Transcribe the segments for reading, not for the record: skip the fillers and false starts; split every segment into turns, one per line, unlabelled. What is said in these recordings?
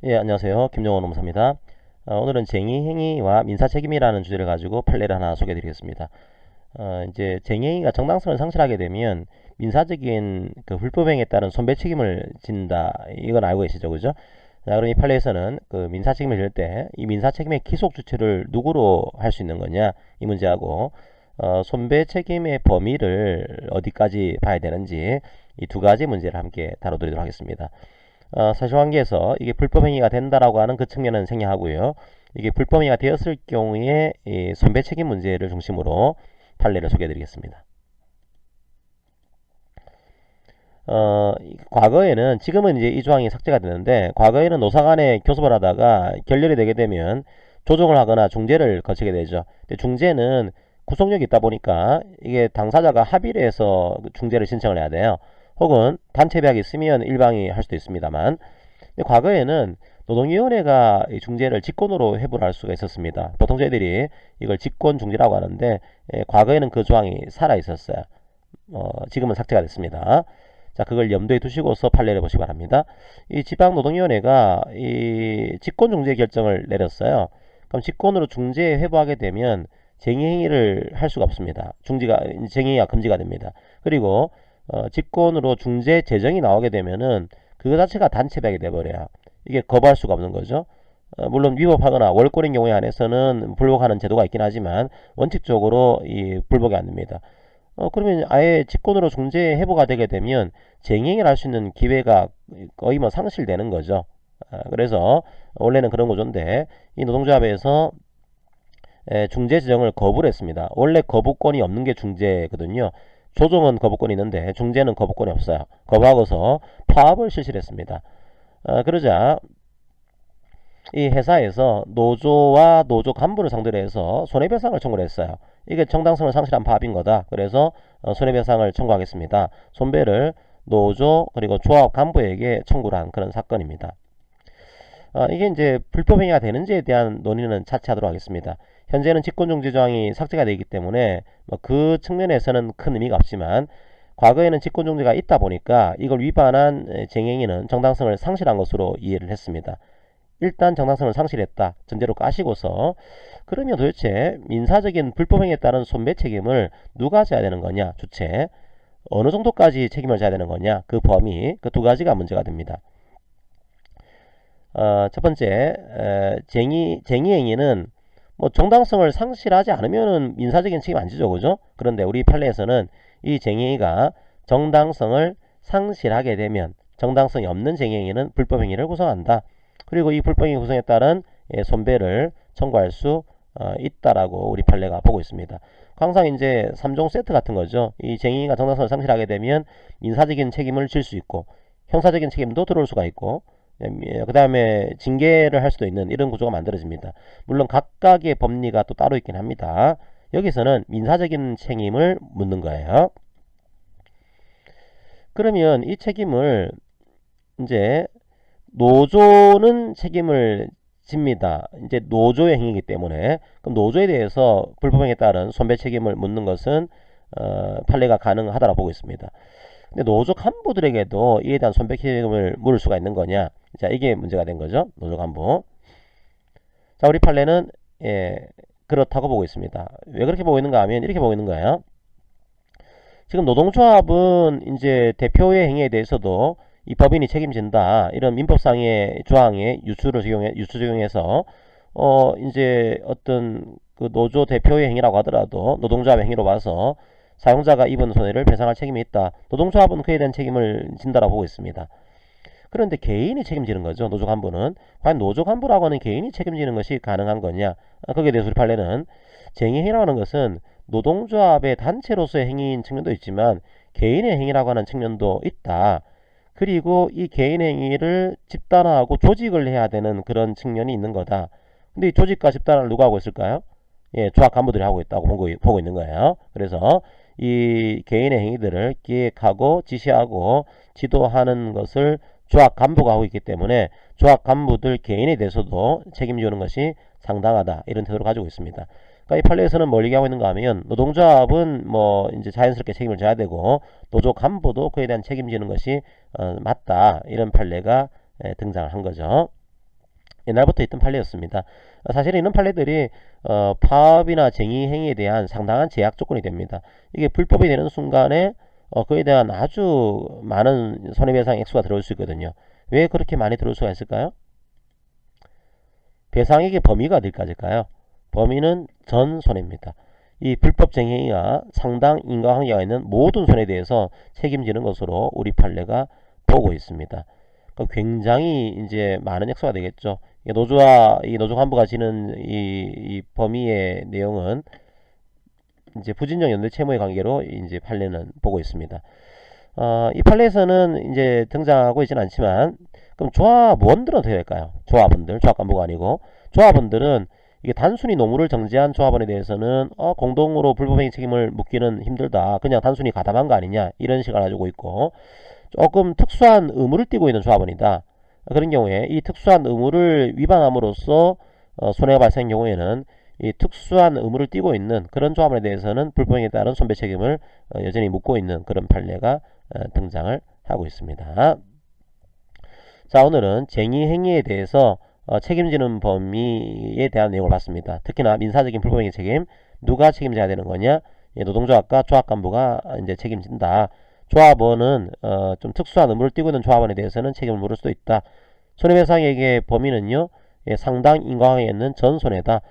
예, 안녕하세요. 김정원 노무사입니다. 오늘은 쟁의행위와 민사책임이라는 주제를 가지고 판례를 하나 소개해드리겠습니다. 이제 쟁의행위가 정당성을 상실하게 되면 민사적인 그 불법행위에 따른 손배 책임을 진다. 이건 알고 계시죠, 그죠? 자, 그럼 이 판례에서는 그 민사책임을 질 때 이 민사책임의 기속 주체를 누구로 할 수 있는 거냐 이 문제하고 손배 책임의 범위를 어디까지 봐야 되는지 이 두 가지 문제를 함께 다뤄드리도록 하겠습니다. 사실관계에서 이게 불법행위가 된다라고 하는 그 측면은 생략하고요. 이게 불법행위가 되었을 경우에 이 손배 책임 문제를 중심으로 판례를 소개해드리겠습니다. 과거에는 지금은 이제 이 조항이 삭제가 되는데 과거에는 노사 간에 교섭을 하다가 결렬이 되게 되면 조정을 하거나 중재를 거치게 되죠. 근데 중재는 구속력이 있다 보니까 이게 당사자가 합의를 해서 중재를 신청을 해야 돼요. 혹은 단체 계약이 있으면 일방이 할 수도 있습니다만, 근데 과거에는 노동위원회가 이 중재를 직권으로 회부를 할 수가 있었습니다. 보통 저희들이 이걸 직권 중재라고 하는데 과거에는 그 조항이 살아 있었어요. 지금은 삭제가 됐습니다. 자, 그걸 염두에 두시고서 판례를 보시기 바랍니다. 이 지방노동위원회가 이 직권중재 결정을 내렸어요. 그럼 직권으로 중재에 회부하게 되면 쟁의행위를 할 수가 없습니다. 쟁의가 금지가 됩니다. 그리고 직권으로 중재 재정이 나오게 되면은 그거 자체가 단체백이 돼버려요. 이게 거부할 수가 없는 거죠. 물론 위법하거나 월권인 경우에 한해서는 불복하는 제도가 있긴 하지만 원칙적으로 이 불복이 안 됩니다. 그러면 아예 직권으로 중재 회부가 되게 되면 쟁행을 할 수 있는 기회가 거의 뭐 상실되는 거죠. 그래서 원래는 그런 구조인데 이 노동조합에서 중재 지정을 거부를 했습니다. 원래 거부권이 없는 게 중재거든요. 조정은 거부권이 있는데 중재는 거부권이 없어요. 거부하고서 파업을 실시를 했습니다. 그러자 이 회사에서 노조와 노조 간부를 상대로 해서 손해배상을 청구를 했어요. 이게 정당성을 상실한 파업인 거다. 그래서 손해배상을 청구하겠습니다. 손배를 노조 그리고 조합 간부에게 청구를 한 그런 사건입니다. 이게 이제 불법행위가 되는지에 대한 논의는 차치하도록 하겠습니다. 현재는 직권중재 조항이 삭제가 되기 때문에 그 측면에서는 큰 의미가 없지만 과거에는 직권중재가 있다 보니까 이걸 위반한 쟁행위는 정당성을 상실한 것으로 이해를 했습니다. 일단 정당성을 상실했다 전제로 까시고서 그러면 도대체 민사적인 불법행위에 따른 손배 책임을 누가 져야 되는 거냐, 주체 어느 정도까지 책임을 져야 되는 거냐, 그 범위, 그 두 가지가 문제가 됩니다. 첫 번째, 쟁의행위는 뭐 정당성을 상실하지 않으면은 민사적인 책임 안 지죠, 그죠? 그런데 우리 판례에서는 이 쟁의행위가 정당성을 상실하게 되면 정당성이 없는 쟁의행위는 불법행위를 구성한다. 그리고 이 불법행위 구성에 따른 손배를 청구할 수 있다라고 우리 판례가 보고 있습니다. 항상 이제 3종 세트 같은 거죠. 이 쟁의가 정당성을 상실하게 되면 민사적인 책임을 질 수 있고 형사적인 책임도 들어올 수가 있고 그 다음에 징계를 할 수도 있는 이런 구조가 만들어집니다. 물론 각각의 법리가 또 따로 있긴 합니다. 여기서는 민사적인 책임을 묻는 거예요. 그러면 이 책임을 이제 노조는 책임을 집니다. 이제 노조의 행위이기 때문에 그럼 노조에 대해서 불법행위에 따른 손배 책임을 묻는 것은 판례가 가능하다고 보고 있습니다. 근데 노조 간부들에게도 이에 대한 손배 책임을 물을 수가 있는 거냐? 자, 이게 문제가 된 거죠. 노조 간부. 자, 우리 판례는 그렇다고 보고 있습니다. 왜 그렇게 보고 있는가 하면 이렇게 보고 있는 거예요. 지금 노동조합은 이제 대표의 행위에 대해서도 이 법인이 책임진다 이런 민법상의 조항에 유추 적용해서 이제 어떤 그 노조 대표의 행위라고 하더라도 노동조합의 행위로 봐서 사용자가 입은 손해를 배상할 책임이 있다. 노동조합은 그에 대한 책임을 진다라고 보고 있습니다. 그런데 개인이 책임지는 거죠. 노조 간부는. 과연 노조 간부라고 하는 개인이 책임지는 것이 가능한 거냐? 거기에 대해서 우리 판례는 쟁의행위라고 하는 것은 노동조합의 단체로서의 행위인 측면도 있지만 개인의 행위라고 하는 측면도 있다. 그리고 이 개인 행위를 집단화하고 조직을 해야 되는 그런 측면이 있는 거다. 근데 이 조직과 집단화를 누가 하고 있을까요? 조합 간부들이 하고 있다고 보고 있는 거예요. 그래서 이 개인의 행위들을 기획하고 지시하고 지도하는 것을 조합 간부가 하고 있기 때문에 조합 간부들 개인에 대해서도 책임지는 것이 상당하다. 이런 태도를 가지고 있습니다. 그러니까 이 판례에서는 뭘 얘기하고 있는가 하면 노동조합은 뭐 이제 자연스럽게 책임을 져야 되고 노조 간부도 그에 대한 책임지는 것이 맞다. 이런 판례가 등장을 한 거죠. 옛날부터 있던 판례였습니다. 사실 이런 판례들이 파업이나 쟁의 행위에 대한 상당한 제약 조건이 됩니다. 이게 불법이 되는 순간에 그에 대한 아주 많은 손해배상 액수가 들어올 수 있거든요. 왜 그렇게 많이 들어올 수가 있을까요? 배상액의 범위가 어디까지일까요? 범위는 전 손해입니다. 이 불법 쟁행위가 상당 인과관계가 있는 모든 손해에 대해서 책임지는 것으로 우리 판례가 보고 있습니다. 굉장히 이제 많은 액수가 되겠죠. 노조와 이 노조 간부가 지는 이 범위의 내용은 이제 부진정 연대 채무의 관계로 이제 판례는 보고 있습니다. 이 판례에서는 이제 등장하고 있지는 않지만, 그럼 조합원들은 어떻게 될까요? 조합원들, 조합 간부가 아니고 조합원들은 이게 단순히 노무를 정지한 조합원에 대해서는 공동으로 불법행위 책임을 묻기는 힘들다. 그냥 단순히 가담한 거 아니냐, 이런 식을 가지고 있고, 조금 특수한 의무를 띠고 있는 조합원이다. 그런 경우에 이 특수한 의무를 위반함으로써 손해가 발생한 경우에는 이 특수한 의무를 띠고 있는 그런 조합원에 대해서는 불법행위에 따른 손배 책임을 여전히 묻고 있는 그런 판례가 등장을 하고 있습니다. 자, 오늘은 쟁의 행위에 대해서 책임지는 범위에 대한 내용을 봤습니다. 특히나 민사적인 불법행위 책임, 누가 책임져야 되는 거냐? 노동조합과 조합간부가 이제 책임진다. 조합원은 좀 특수한 의무를 띠고 있는 조합원에 대해서는 책임을 물을 수도 있다. 손해배상액의 범위는요, 상당 인과관계에 있는 전 손해다.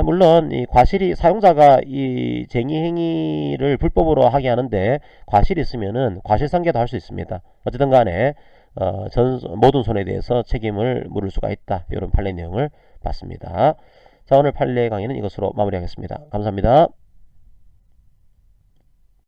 물론 이 과실이, 사용자가 이 쟁의 행위를 불법으로 하게 하는데 과실이 있으면은 과실상계도 할 수 있습니다. 어쨌든 간에 모든 손해에 대해서 책임을 물을 수가 있다. 이런 판례 내용을 봤습니다. 자, 오늘 판례 강의는 이것으로 마무리하겠습니다. 감사합니다.